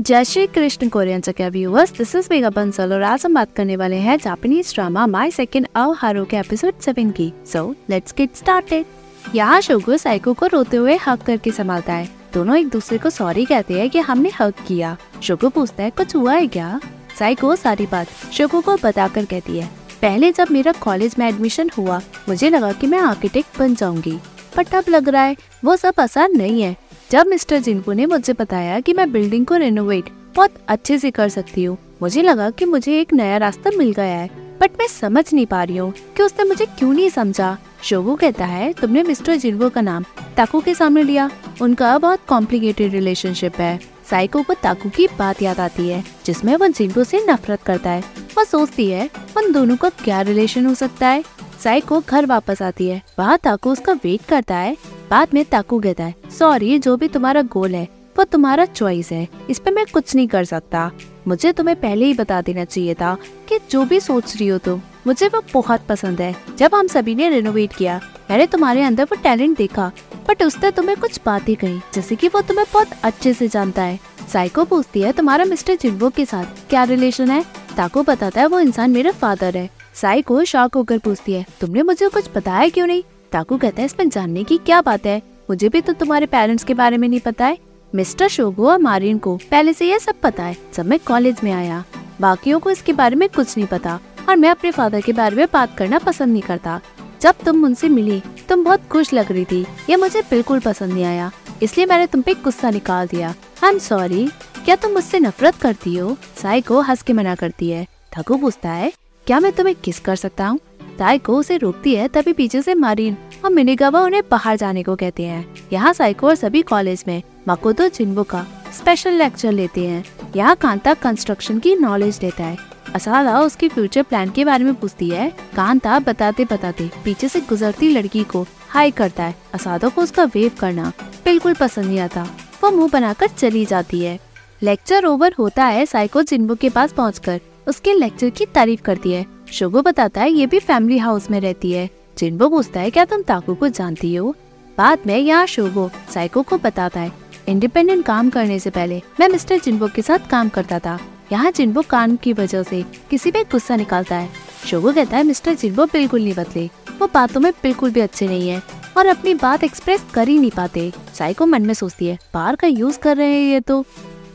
जय श्री कृष्ण कोरियन चक्या viewers, this is Megha Bansal और आज हम बात करने वाले हैं जापानीज ड्रामा माय सेकंड अव हारो के एपिसोड 7 की। So let's get started. यहाँ शोगो साइको को रोते हुए हक करके संभालता है। दोनों एक दूसरे को सॉरी कहते हैं कि हमने हक किया। शोगो पूछता है कुछ हुआ है क्या। साइको सारी बात शोगो को बताकर कहती है, पहले जब मेरा कॉलेज में एडमिशन हुआ मुझे लगा कि मैं आर्किटेक्ट बन जाऊंगी, पर अब लग रहा है वो सब आसान नहीं है। जब मिस्टर जिनपू ने मुझे बताया कि मैं बिल्डिंग को रेनोवेट बहुत अच्छे से कर सकती हूँ, मुझे लगा कि मुझे एक नया रास्ता मिल गया है, बट मैं समझ नहीं पा रही हूँ कि उसने मुझे क्यों नहीं समझा। शोगो कहता है, तुमने मिस्टर जिनपू का नाम ताकू के सामने लिया, उनका बहुत कॉम्प्लिकेटेड रिलेशनशिप है। साइको को ताकू की बात याद आती है जिसमें वो जिनपू से नफरत करता है। वो सोचती है उन दोनों का क्या रिलेशन हो सकता है। साइको घर वापस आती है, वहाँ ताकू उसका वेट करता है। बाद में ताकू कहता है, सॉरी, जो भी तुम्हारा गोल है वो तुम्हारा चॉइस है, इस पे मैं कुछ नहीं कर सकता। मुझे तुम्हें पहले ही बता देना चाहिए था कि जो भी सोच रही हो तुम, मुझे वो बहुत पसंद है। जब हम सभी ने रेनोवेट किया मैंने तुम्हारे अंदर वो टैलेंट देखा, बट उसने तुम्हें कुछ बातें कही जैसे कि वो तुम्हें बहुत अच्छे से जानता है। साइको पूछती है, तुम्हारा मिस्टर जिनबो के साथ क्या रिलेशन है। ताकू बताता है, वो इंसान मेरा फादर है। साइको शॉक होकर पूछती है, तुमने मुझे कुछ बताया क्यों नहीं। ताकू कहता है, इसमें जानने की क्या बात है, मुझे भी तो तुम्हारे पेरेंट्स के बारे में नहीं पता है। मिस्टर शोगो और मारिन को पहले से यह सब पता है, जब मैं कॉलेज में आया। बाकियों को इसके बारे में कुछ नहीं पता और मैं अपने फादर के बारे में बात करना पसंद नहीं करता। जब तुम मुझसे मिली तुम बहुत खुश लग रही थी, ये मुझे बिल्कुल पसंद नहीं आया, इसलिए मैंने तुम पे गुस्सा निकाल दिया। I am sorry. क्या तुम मुझसे नफरत करती हो। साइको हंस के मना करती है। ताकू पूछता है, क्या मैं तुम्हें किस कर सकता हूँ। साइको उसे रोकती है, तभी पीछे से मारिन और मिनिगावा उन्हें बाहर जाने को कहते हैं। यहाँ साइको और सभी कॉलेज में माकोतो जिनबो का स्पेशल लेक्चर लेते हैं। यहाँ कांता कंस्ट्रक्शन की नॉलेज देता है। असादा उसकी फ्यूचर प्लान के बारे में पूछती है। कांता बताते बताते पीछे से गुजरती लड़की को हाई करता है। असादा को उसका वेव करना बिल्कुल पसंद नहीं आता, वो मुँह बनाकर चली जाती है। लेक्चर ओवर होता है। साइको जिनबो के पास पहुँचकर उसके लेक्चर की तारीफ करती है। शोगो बताता है ये भी फैमिली हाउस में रहती है। जिनबो पूछता है, क्या तुम ताकू को जानती हो। बाद में यहाँ शोगो साइको को बताता है, इंडिपेंडेंट काम करने से पहले मैं मिस्टर जिनबो के साथ काम करता था। यहाँ जिनबो काम की वजह से किसी पे गुस्सा निकालता है। शोगो कहता है, मिस्टर जिनबो बिल्कुल नहीं बदले, वो बातों में बिल्कुल भी अच्छे नहीं है और अपनी बात एक्सप्रेस कर ही नहीं पाते। साइको मन में सोचती है, बाहर का यूज कर रहे हैं ये तो।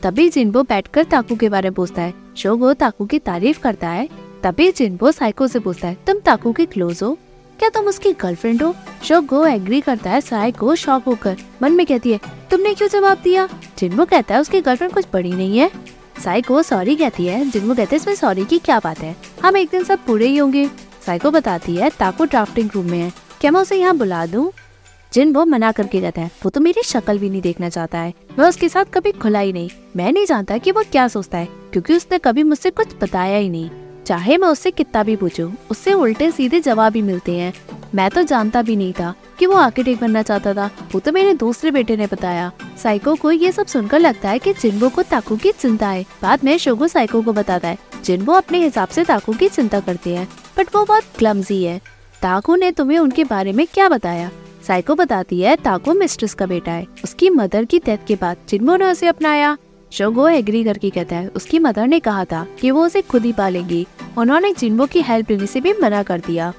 तभी जिनबो बैठकर ताकू के बारे में पूछता है। शोगो ताकू की तारीफ करता है। तभी जिनबो साइको से पूछता है, तुम ताकू के क्लोज हो, क्या तुम उसकी गर्लफ्रेंड हो। शोगो एग्री करता है। साइको शॉक होकर मन में कहती है, तुमने क्यों जवाब दिया। जिनबो कहता है, उसकी गर्लफ्रेंड कुछ बड़ी नहीं है। साइको सॉरी कहती है। जिनबो कहते हैं, इसमें सॉरी की क्या बात है, हम एक दिन सब पूरे ही होंगे। साइको बताती है, ताकू ड्राफ्टिंग रूम में है, क्या मैं उसे यहाँ बुला दूँ। जिनबो मना करके कहता है, वो तो मेरी शक्ल भी नहीं देखना चाहता है, मैं उसके साथ कभी खुला ही नहीं। मैं नहीं जानता कि वो क्या सोचता है, क्योंकि उसने कभी मुझसे कुछ बताया ही नहीं। चाहे मैं उससे कितना भी पूछूं, उससे उल्टे सीधे जवाब ही मिलते हैं। मैं तो जानता भी नहीं था कि वो आर्किटेक्ट बनना चाहता था, वो तो मेरे दूसरे बेटे ने बताया। साइको को ये सब सुनकर लगता है कि जिनबो को ताकू की चिंता है। बाद में शोगो साइको को बताता है, जिनबो अपने हिसाब से ताकू की चिंता करते हैं, बट वो बहुत क्लमजी है। ताकू ने तुम्हें उनके बारे में क्या बताया। साइको बताती है, ताकू मिस्ट्रेस का बेटा है, उसकी मदर की डेथ के बाद जिनबो ने उसे अपनाया। शोगो एग्री करके कहता है, उसकी मदर ने कहा था कि वो उसे खुद ही पालेगी। उन्होंने जिनबो की हेल्प लेने से भी मना कर दिया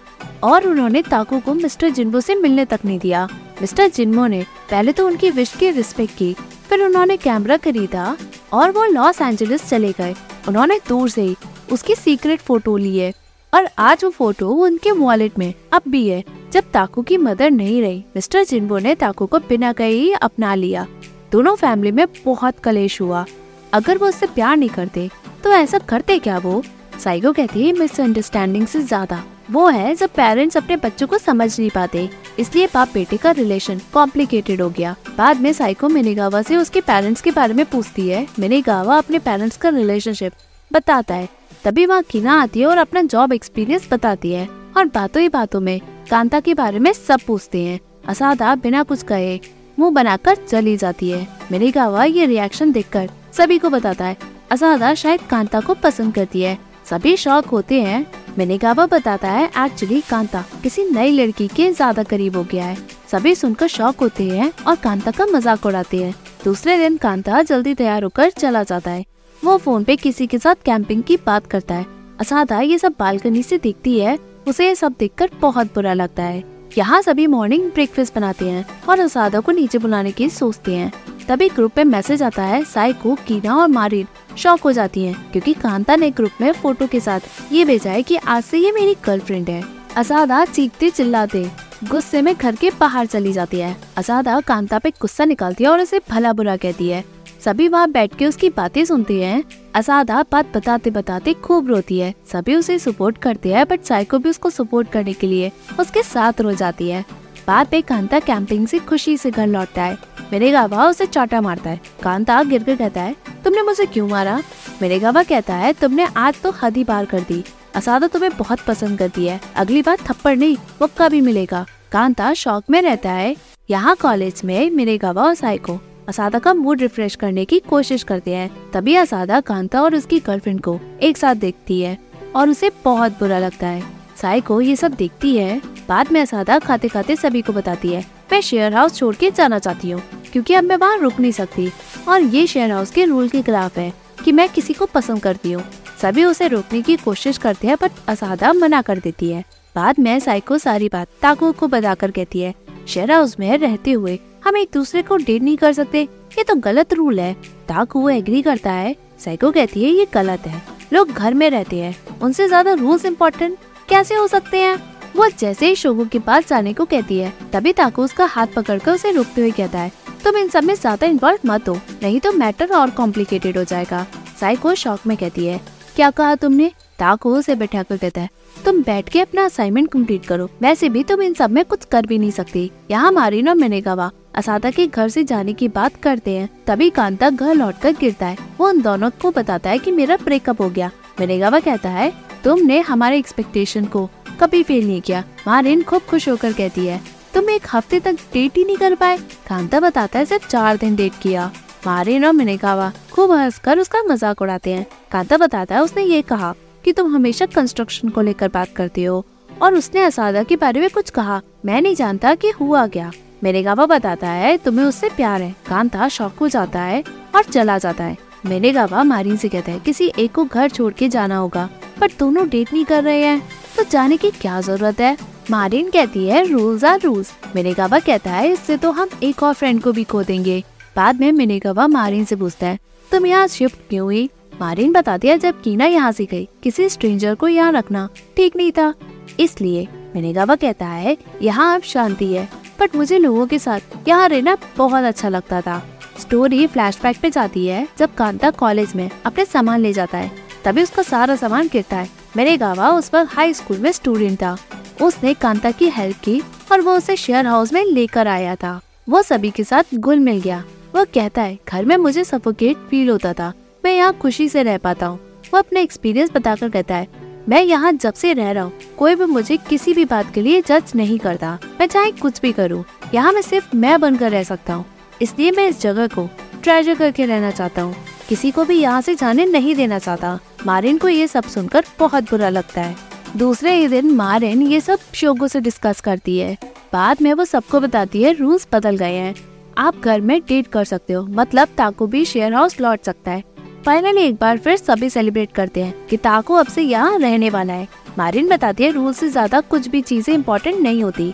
और उन्होंने ताकू को मिस्टर जिनबो से मिलने तक नहीं दिया। मिस्टर जिनबो ने पहले तो उनकी विश की रिस्पेक्ट की, फिर उन्होंने कैमरा खरीदा और वो लॉस एंजलिस चले गए। उन्होंने दूर से ही उसकी सीक्रेट फोटो ली है और आज वो फोटो उनके वॉलेट में अब भी है। जब ताकू की मदर नहीं रही, मिस्टर जिनबो ने ताकू को बिना कहे ही अपना लिया। दोनों फैमिली में बहुत कलेश हुआ। अगर वो उससे प्यार नहीं करते तो ऐसा करते क्या वो। साइको कहती है, मिसअंडरस्टैंडिंग से ज्यादा वो है जब पेरेंट्स अपने बच्चों को समझ नहीं पाते, इसलिए बाप बेटे का रिलेशन कॉम्प्लिकेटेड हो गया। बाद में साइको मिनिगावा से उसके पेरेंट्स के बारे में पूछती है। मिनिगावा अपने पेरेंट्स का रिलेशनशिप बताता है। तभी वहाँ किना आती है और अपना जॉब एक्सपीरियंस बताती है और बातों ही बातों में कांता के बारे में सब पूछते हैं। असादा बिना कुछ कहे मुंह बनाकर चली जाती है। मिनिगावा ये रिएक्शन देखकर सभी को बताता है, असादा शायद कांता को पसंद करती है। सभी शॉक होते हैं। मिनिगावा बताता है, एक्चुअली कांता किसी नई लड़की के ज्यादा करीब हो गया है। सभी सुनकर शॉक होते हैं और कांता का मजाक उड़ाते हैं। दूसरे दिन कांता जल्दी तैयार होकर चला जाता है। वो फोन पे किसी के साथ कैंपिंग की बात करता है। असादा ये सब बालकनी से देखती है। उसे ये सब देखकर बहुत बुरा लगता है। यहाँ सभी मॉर्निंग ब्रेकफास्ट बनाते हैं और असादा को नीचे बुलाने की सोचते हैं। तभी ग्रुप में मैसेज आता है। साइको, कीना और मारिन शॉक हो जाती हैं क्योंकि कांता ने ग्रुप में फोटो के साथ ये भेजा है कि आज से ये मेरी गर्लफ्रेंड है। असादा चीखते चिल्लाते गुस्से में घर के बाहर चली जाती है। असादा कांता पे गुस्सा निकालती है और उसे भला बुरा कहती है। सभी वहाँ बैठ के उसकी बातें सुनती हैं। असादा बात बताते बताते खूब रोती है। सभी उसे सपोर्ट करते हैं बट साइको भी उसको सपोर्ट करने के लिए उसके साथ रो जाती है। बाद में कांता कैंपिंग से खुशी से घर लौटता है। मिनेगावा उसे चाटा मारता है। कांता गिर कर कहता है, तुमने मुझे क्यों मारा? मिनेगावा कहता है, तुमने आज तो हद ही पार कर दी। असादा तुम्हें बहुत पसंद करती है। अगली बार थप्पड़ नहीं मुक्का भी मिलेगा। कांता शॉक में रहता है। यहाँ कॉलेज में मिनेगावा और साइको असादा का मूड रिफ्रेश करने की कोशिश करते हैं। तभी असादा कांता और उसकी गर्लफ्रेंड को एक साथ देखती है और उसे बहुत बुरा लगता है। साइको ये सब देखती है। बाद में असादा खाते खाते सभी को बताती है, मैं शेयर हाउस छोड़ के जाना चाहती हूँ क्योंकि अब मैं वहाँ रुक नहीं सकती और ये शेयर हाउस के रूल के खिलाफ है कि मैं किसी को पसंद करती हूँ। सभी उसे रोकने की कोशिश करते हैं पर असादा मना कर देती है। बाद में साइको सारी बात ताको को बताकर कहती है, शेयर हाउस में रहते हुए हम एक दूसरे को डेट नहीं कर सकते, ये तो गलत रूल है। ताको एग्री करता है। साइको कहती है ये गलत है, लोग घर में रहते हैं, उनसे ज्यादा रूल्स इम्पोर्टेंट कैसे हो सकते हैं। वो जैसे ही शोगो के पास जाने को कहती है तभी ताको उसका हाथ पकड़कर उसे रोकते हुए कहता है, तुम इन सब में ज्यादा इन्वॉल्व मत हो, नहीं तो मैटर और कॉम्प्लिकेटेड हो जाएगा। साइको शॉक में कहती है, क्या कहा तुमने? ताको उसे बैठाकर कहता है, तुम बैठ के अपना असाइनमेंट कंप्लीट करो, वैसे भी तुम इन सब में कुछ कर भी नहीं सकती। यहाँ मारिन और मिनेगावा असादा के घर से जाने की बात करते हैं। तभी कांता घर लौटकर गिरता है। वो उन दोनों को बताता है कि मेरा ब्रेकअप हो गया। मिनेगावा कहता है, तुमने हमारे एक्सपेक्टेशन को कभी फेल नहीं किया। मारिन खूब खुश होकर कहती है, तुम एक हफ्ते तक डेट ही नहीं कर पाए। कांता बताता है सिर्फ 4 दिन डेट किया। मारिन और मिनेगावा खूब हंसकर उसका मजाक उड़ाते हैं। कांता बताता है उसने ये कहा कि तुम हमेशा कंस्ट्रक्शन को लेकर बात करते हो और उसने असादा के बारे में कुछ कहा, मैं नहीं जानता कि हुआ क्या। मिनेगावा बताता है तुम्हें उससे प्यार है। कांता शॉक हो जाता है और चला जाता है। मिनेगावा मारिन से कहता है किसी एक को घर छोड़ के जाना होगा, पर दोनों डेट नहीं कर रहे हैं तो जाने की क्या जरूरत है। मारिन कहती है रूल्स आर रूल्स। मिनेगावा कहता है इससे तो हम एक और फ्रेंड को भी खो देंगे। बाद में मिनेगावा मारिन से पूछता है, तुम यहाँ शिफ्ट क्यों हुई? मारिन बताती है जब कीना यहाँ से गई किसी स्ट्रेंजर को यहाँ रखना ठीक नहीं था, इसलिए। मिनेगावा कहता है यहाँ अब शांति है, बट मुझे लोगों के साथ यहाँ रहना बहुत अच्छा लगता था। स्टोरी फ्लैशबैक पे जाती है जब कांता कॉलेज में अपने सामान ले जाता है। तभी उसका सारा सामान गिरता है। मिनेगावा उस वक्त हाई स्कूल में स्टूडेंट था। उसने कांता की हेल्प की और वो उसे शेयर हाउस में लेकर आया था। वो सभी के साथ घुल मिल गया। वो कहता है घर में मुझे सफोकेट फील होता था, मैं यहाँ खुशी से रह पाता हूँ। वो अपने एक्सपीरियंस बताकर कहता है, मैं यहाँ जब से रह रहा हूँ कोई भी मुझे किसी भी बात के लिए जज नहीं करता। मैं चाहे कुछ भी करूँ, यहाँ मैं सिर्फ मैं बनकर रह सकता हूँ। इसलिए मैं इस जगह को ट्रेजर करके रहना चाहता हूँ, किसी को भी यहाँ से जाने नहीं देना चाहता। मारिन को ये सब सुनकर बहुत बुरा लगता है। दूसरे ही दिन मारिन ये सब शोगो से डिस्कस करती है। बाद में वो सबको बताती है रूल्स बदल गए हैं, आप घर में डेट कर सकते हो, मतलब ताको भी शेयर हाउस लौट सकता है। फाइनली एक बार फिर सभी सेलिब्रेट करते हैं कि ताको अब से यहाँ रहने वाला है। मारिन बताती है रूल से ज्यादा कुछ भी चीजें इम्पोर्टेंट नहीं होती।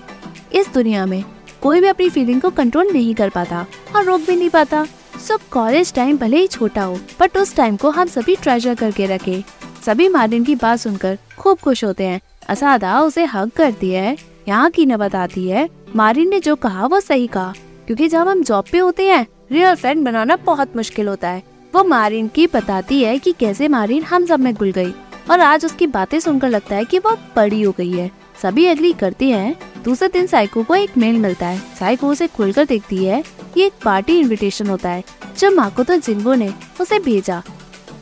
इस दुनिया में कोई भी अपनी फीलिंग को कंट्रोल नहीं कर पाता और रोक भी नहीं पाता। सब कॉलेज टाइम भले ही छोटा हो, बट उस टाइम को हम सभी ट्रेजर करके रखे। सभी मारिन की बात सुनकर खूब खुश होते हैं। असादा उसे हग करती है। यहाँ की न बताती है मारिन ने जो कहा वो सही कहा, क्योंकि जब हम जॉब पे होते हैं रियल फ्रेंड बनाना बहुत मुश्किल होता है। वो मारिन की बताती है कि कैसे मारिन हम सब में घुल गई और आज उसकी बातें सुनकर लगता है कि वो बड़ी हो गई है। सभी एग्री करती हैं। दूसरे दिन साइको को एक मेल मिलता है। साइको उसे खोलकर देखती है। ये एक पार्टी इनविटेशन होता है जो माकोतो जिन्गो ने उसे भेजा।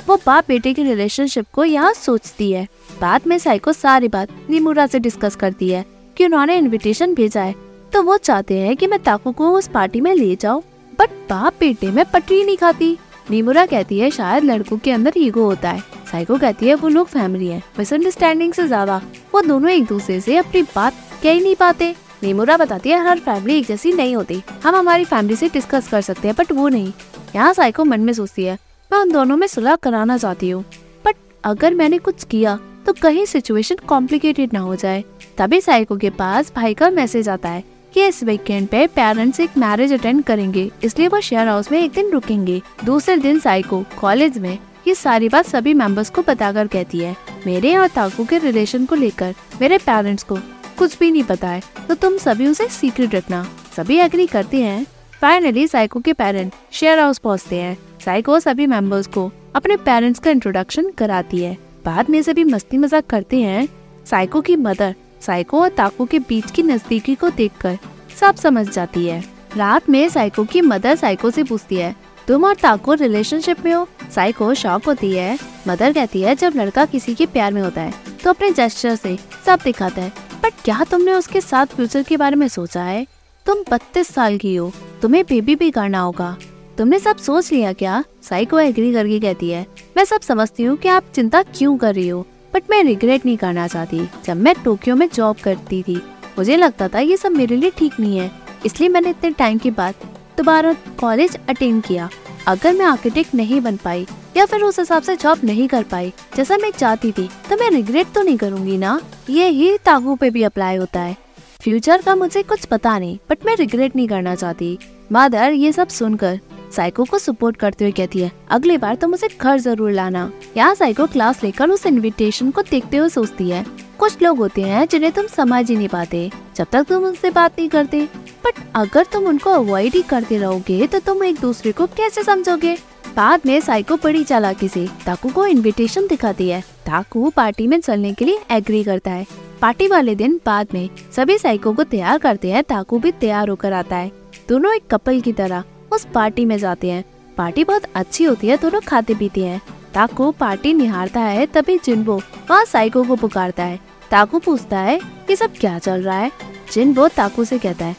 वो बाप बेटे के रिलेशनशिप को यहाँ सोचती है। बाद में साइको सारी बात निमुरा से डिस्कस करती है कि उन्होंने इनविटेशन भेजा है तो वो चाहते हैं कि मैं ताको को उस पार्टी में ले जाऊं, बट बाप बेटे में पटरी नहीं खाती। निमुरा कहती है शायद लड़कों के अंदर ईगो होता है। साइको कहती है वो लोग फैमिली है, मिसअंडरस्टैंडिंग से ज्यादा वो दोनों एक दूसरे से अपनी बात कह ही नहीं पाते। नेमुरा बताती है हर फैमिली एक जैसी नहीं होती, हम हमारी फैमिली से डिस्कस कर सकते हैं बट वो नहीं। यहाँ साइको मन में सोचती है मैं उन दोनों में सुलह कराना चाहती हूँ, बट अगर मैंने कुछ किया तो कहीं सिचुएशन कॉम्प्लिकेटेड ना हो जाए। तभी साइको के पास भाई का मैसेज आता है कि इस वीकेंड पे पेरेंट्स एक मैरिज अटेंड करेंगे, इसलिए वो शेयर हाउस में एक दिन रुकेंगे। दूसरे दिन साइको कॉलेज में ये सारी बात सभी मेंबर्स को बताकर कहती है मेरे और ताकू के रिलेशन को लेकर मेरे पेरेंट्स को कुछ भी नहीं पता है, तो तुम सभी उसे सीक्रेट रखना। सभी एग्री करते हैं। फाइनली साइको के पेरेंट शेयर हाउस पहुँचते हैं। साइको सभी मेंबर्स को अपने पेरेंट्स का इंट्रोडक्शन कराती है। बाद में सभी मस्ती मजाक करते हैं। साइको की मदर साइको और ताकू के बीच की नजदीकी को देखकर सब समझ जाती है। रात में साइको की मदर साइको से पूछती है तुम और ताकू रिलेशनशिप में हो? साइको शॉक होती है। मदर कहती है जब लड़का किसी के प्यार में होता है तो अपने जेस्चर से सब दिखाता है, बट क्या तुमने उसके साथ फ्यूचर के बारे में सोचा है? तुम 32 साल की हो, तुम्हें बेबी भी करना होगा, तुमने सब सोच लिया क्या? साइको एग्री करके कहती है मैं सब समझती हूँ कि आप चिंता क्यों कर रही हो, बट मैं रिग्रेट नहीं करना चाहती। जब मैं टोक्यो में जॉब करती थी मुझे लगता था ये सब मेरे लिए ठीक नहीं है, इसलिए मैंने इतने टाइम के बाद दोबारा कॉलेज अटेंड किया। अगर मैं आर्किटेक्ट नहीं बन पाई या फिर उस हिसाब से जॉब नहीं कर पाई जैसा मैं चाहती थी तो मैं रिग्रेट तो नहीं करूँगी ना। ये ही ताकू पे भी अप्लाई होता है। फ्यूचर का मुझे कुछ पता नहीं, बट मैं रिग्रेट नहीं करना चाहती। मदर ये सब सुनकर साइको को सपोर्ट करते हुए कहती है अगली बार तो मुझे घर जरूर लाना। यहाँ साइको क्लास लेकर उस इनविटेशन को देखते हुए सोचती है कुछ लोग होते हैं जिन्हें तुम समझ ही नहीं पाते जब तक तुम उनसे बात नहीं करते, बट अगर तुम उनको अवॉइड ही करते रहोगे तो तुम एक दूसरे को कैसे समझोगे। बाद में साइको बड़ी चालाकी से ताकू को इनविटेशन दिखाती है। ताकू पार्टी में चलने के लिए एग्री करता है। पार्टी वाले दिन बाद में सभी साइको को तैयार करते हैं। ताकू भी तैयार होकर आता है। दोनों एक कपल की तरह उस पार्टी में जाते हैं। पार्टी बहुत अच्छी होती है, दोनों खाते पीते हैं। ताकू पार्टी निहारता है तभी जिन्बो वहाँ साइको को पुकारता है। ताकू पूछता है कि सब क्या चल रहा है। जिन्बो ताकू से कहता है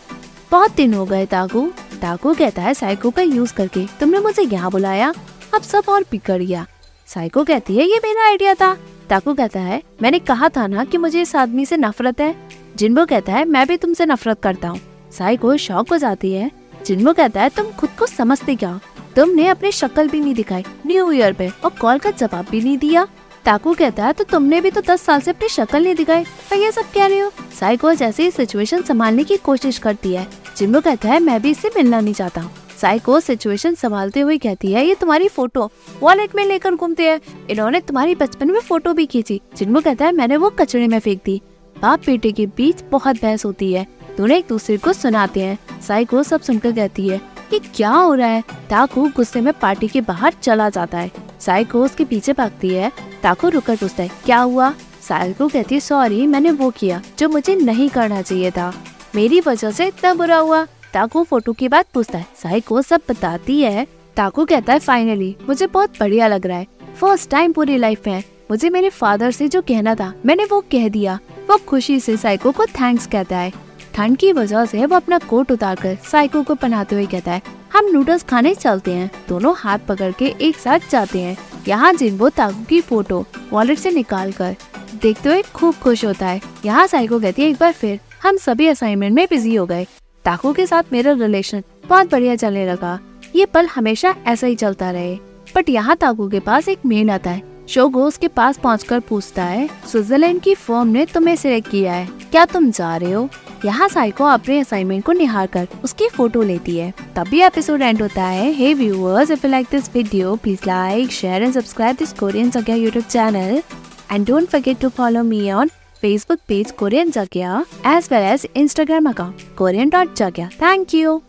बहुत दिन हो गए ताकू। ताकू कहता है साइको का यूज करके तुमने मुझे यहाँ बुलाया, अब सब और बिगड़ गया। साइको कहती है ये मेरा आइडिया था। ताकू कहता है मैंने कहा था ना कि मुझे इस आदमी से नफरत है। जिन्बो कहता है मैं भी तुमसे नफरत करता हूँ। साइको शॉक हो जाती है। जिन्बो कहता है तुम खुद को समझते क्या? तुमने अपनी शक्ल भी नहीं दिखाई न्यू ईयर पे और कॉल का जवाब भी नहीं दिया। ताकू कहता है तो तुमने भी तो 10 साल से अपनी शक्ल नहीं दिखाई, पर ये सब कह रहे हो। साइको जैसे ही सिचुएशन संभालने की कोशिश करती है। जिन्बो कहता है मैं भी इससे मिलना नहीं चाहता। साइको सिचुएशन संभालते हुए कहती है ये तुम्हारी फोटो वॉलेट में लेकर घूमते हैं, इन्होंने तुम्हारी बचपन में फोटो भी खींची। जिन्बो कहता है मैंने वो कचरे में फेंक दी। बाप बेटे के बीच बहुत बहस होती है, दोनों एक दूसरे को सुनाते हैं। साइको सब सुनकर कहती है कि क्या हो रहा है। ताकू गुस्से में पार्टी के बाहर चला जाता है। साइको उसके पीछे भागती है। ताकू रुककर पूछता है क्या हुआ। साइको कहती है सॉरी मैंने वो किया जो मुझे नहीं करना चाहिए था, मेरी वजह से इतना बुरा हुआ। ताकू फोटो की बात पूछता है। साइको सब बताती है। ताकू कहता है फाइनली मुझे बहुत बढ़िया लग रहा है, फर्स्ट टाइम पूरी लाइफ में मुझे मेरे फादर से जो कहना था मैंने वो कह दिया। वो खुशी से साइको को थैंक्स कहता है। ठंड की वजह से वो अपना कोट उतारकर साइको को पहनाते हुए कहता है हम नूडल्स खाने चलते हैं। दोनों हाथ पकड़ के एक साथ जाते हैं। यहाँ जिन्बो ताकू की फोटो वॉलेट से निकाल कर देखते हुए खूब खुश होता है। यहाँ साइको कहती है एक बार फिर हम सभी असाइनमेंट में बिजी हो गए। ताकू के साथ मेरा रिलेशन बहुत बढ़िया चलने लगा, ये पल हमेशा ऐसा ही चलता रहे। बट यहाँ ताकू के पास एक मेल आता है। शोगो उसके पास पहुंचकर पूछता है स्विट्जरलैंड की फर्म ने तुम्हें सिलेक्ट किया है, क्या तुम जा रहे हो? यहाँ साइको अपने असाइनमेंट को निहार कर उसकी फोटो लेती है। तभी एपिसोड एंड होता है। Hey viewers, if you like this video please like, share and subscribe this Korean जगह YouTube channel and don't forget to follow me on Facebook page Korean Jagya as well as Instagram account Korean.Jagya. Thank you.